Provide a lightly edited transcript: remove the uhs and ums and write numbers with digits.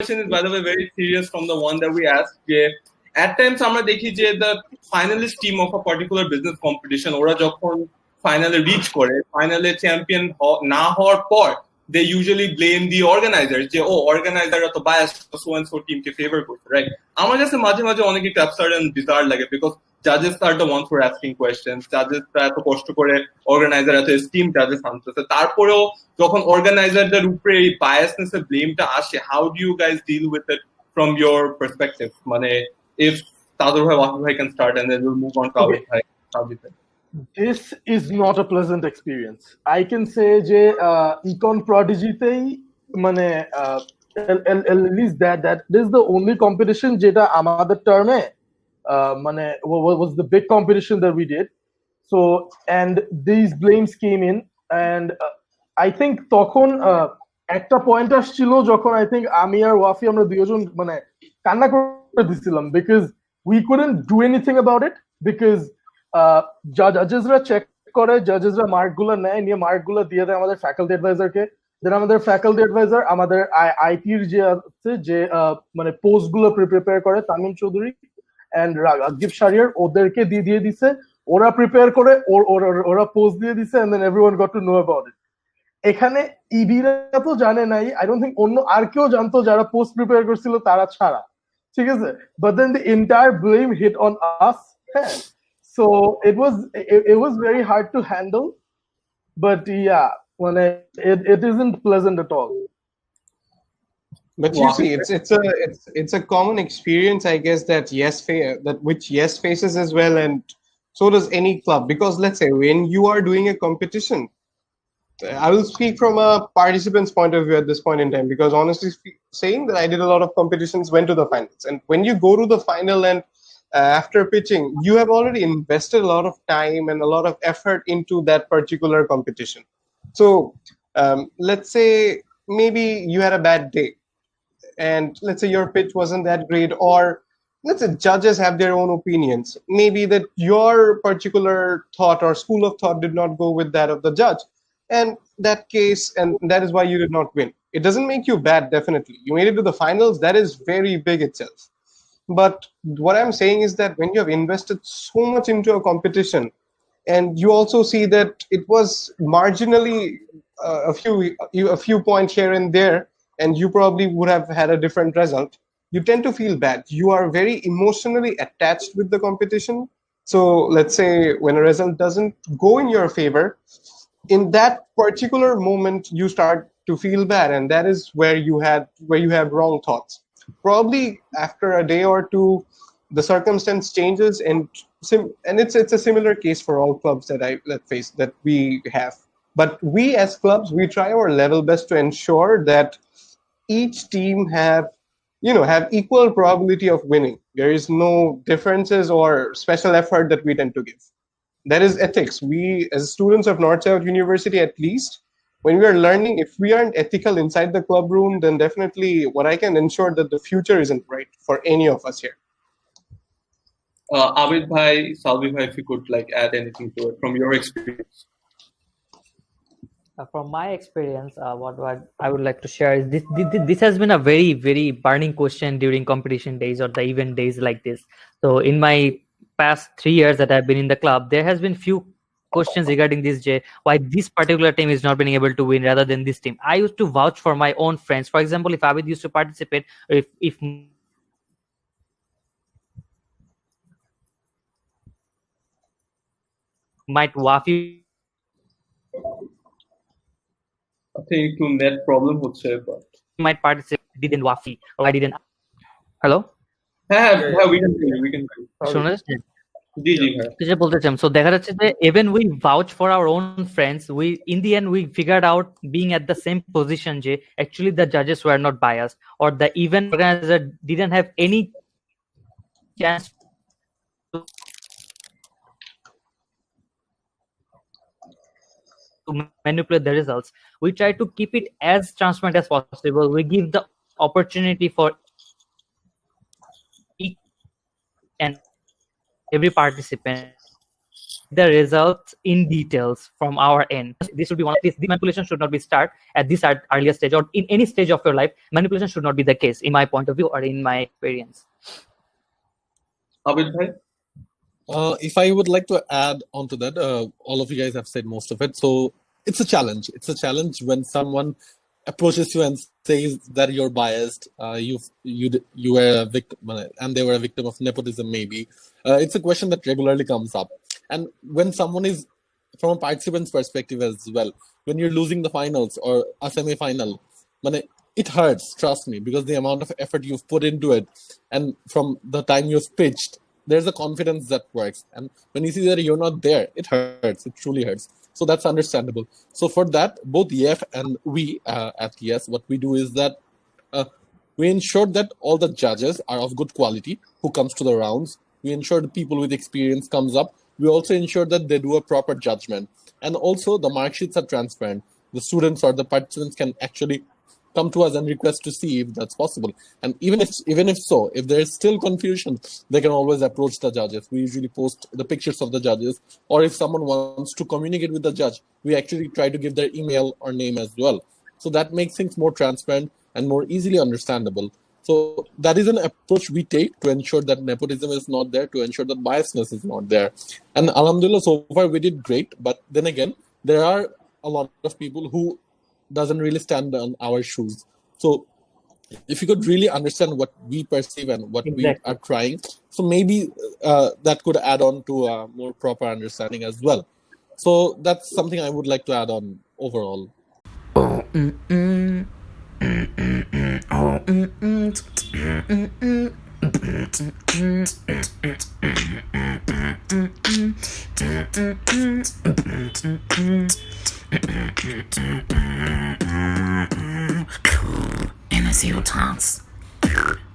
question is, by the way, very serious from the one that we asked. At times, আমরা দেখি যে the finalist team of a particular business competition, ওরা যখন finally reach করে, finally champion না হওয়ার পর, they usually blame the organizers. যে organizer তো biased, so and so team K favor করছে, right? আমার কাছে মাঝে মাঝে অনেক একটু absurd and bizarre লাগে, because judges are the ones who are asking questions. Judges এত কষ্ট করে, organizer এত esteemed judges আনতেছে, তারপরেও যখন অর্গানাইজারদের উপরে এই বায়াসনেস এর ব্লেমটা আসে, how do you guys deal with it from your perspective? মানে ইফ তাদের ভাই ওয়াকিব ভাই can start and then will move on to Abid ভাই। This is not a pleasant experience. I can say যে econ prodigy তেই মানে at least that this is the only competition যেটা আমাদের টার্মে মানে was the big competition that we did. So and these blames came in, and I think তখন একটা point আসছিল যখন I think আমি আর ওয়াফি আমরা দুইজন মানে কান্না করে দিছিলাম, because we couldn't do anything about it, because জাজেসরা চেক করে, জাজেসরা মার্কগুলো নেয়, নিয়ে মার্কগুলো দিয়ে দেয় আমাদের ফ্যাকাল্টি অ্যাডভাইজারকে। দেন আমাদের ফ্যাকাল্টি অ্যাডভাইজার আমাদের আইটির যে আছে যে মানে পোস্টগুলো প্রিপেয়ার করে, তামিম চৌধুরী এন্ড রাগিব শারিয়ার, ওদেরকে দিয়ে দিছে, ওরা প্রিপেয়ার করে ওরা পোস্ট দিয়ে দিছে, and then everyone got to know about it. এখানে ইবিরা তো জানে নাই, আই ডোন্ট থিংক অন্য আর কেউ জানতো যারা পোস্ট প্রিপেয়ার করছিল তারা ছাড়া, ঠিক আছে? But then the entire blame hit on us. হ্যাঁ, so it was very hard to handle, but yeah, মানে it isn't pleasant at all. But you see, it's a common experience, I guess, that which YES faces as well, and so does any club. Because let's say when you are doing a competition, I will speak from a participant's point of view at this point in time, because honestly saying that I did a lot of competitions, went to the finals, and when you go to the final and after pitching, you have already invested a lot of time and a lot of effort into that particular competition. So let's say maybe you had a bad day, and let's say your pitch wasn't that great, or let's say judges have their own opinions. Maybe that your particular thought or school of thought did not go with that of the judge, and that case, and that is why you did not win. It doesn't make you bad, definitely. You made it to the finals, that is very big itself. But what I'm saying is that when you have invested so much into a competition, and you also see that it was marginally a few points here and there, and you probably would have had a different result, you tend to feel bad. You are very emotionally attached with the competition. So let's say when a result doesn't go in your favor, in that particular moment you start to feel bad, and that is where you have wrong thoughts. Probably after a day or two, the circumstance changes, and it's a similar case for all clubs that we have. But we as clubs, we try our level best to ensure that each team have equal probability of winning. There is no differences or special effort that we tend to give. That is ethics. We as students of North South University, at least, when we are learning, if we aren't ethical inside the club room, then definitely what I can ensure that the future isn't bright for any of us here. Abid bhai, Salvi bhai, if you could add anything to it from your experience. From my experience, what I would like to share is this has been a very, very burning question during competition days or the event days like this. So in my past 3 years that I've been in the club, there has been few questions regarding this, why this particular team is not being able to win rather than this team. I used to vouch for my own friends. For example, if Abid used to participate, or if might Wafi, I think to net problem হচ্ছে, but might participate, didn't Wafi, or I didn't. Hello? হ্যাঁ we can hear you. শোনা যাচ্ছে? জি জি ভাই, কিছু বলতে চাই। So দেখা যাচ্ছে যে even we vouch for our own friends, we in the end we figured out being at the same position যে actually the judges were not biased, or the event organizer didn't have any chance to manipulate the results. We try to keep it as transparent as possible. We give the opportunity for each and every participant the results in details from our end. This should be one of these. The manipulation should not be start at this earlier stage or in any stage of your life. Manipulation should not be the case, in my point of view or in my experience. Abid bhai? If I would like to add on to that, all of you guys have said most of it. So it's a challenge. It's a challenge when someone approaches you and says that you're biased, you were a victim, and they were a victim of nepotism. Maybe it's a question that regularly comes up, and when someone is from a participant's perspective as well, when you're losing the finals or a semi-final, it hurts. Trust me, because the amount of effort you've put into it, and from the time you've pitched, there's a confidence that works. And when you see that you're not there, it hurts. It truly hurts. So that's understandable. So for that, both YEF and we at YES, what we do is that we ensure that all the judges are of good quality who comes to the rounds. We ensure the people with experience comes up. We also ensure that they do a proper judgment. And also the mark sheets are transparent. The students or the participants can actually come to us and request to see if that's possible. And even if so, if there is still confusion, they can always approach the judges. We usually post the pictures of the judges, or if someone wants to communicate with the judge, we actually try to give their email or name as well. So that makes things more transparent and more easily understandable. So that is an approach we take to ensure that nepotism is not there, to ensure that biasness is not there. And alhamdulillah, so far we did great. But then again, there are a lot of people who doesn't really stand on our shoes. So if you could really understand what we perceive and what we are trying, so maybe that could add on to a more proper understanding as well. So that's something I would like to add on overall. NSU Talks.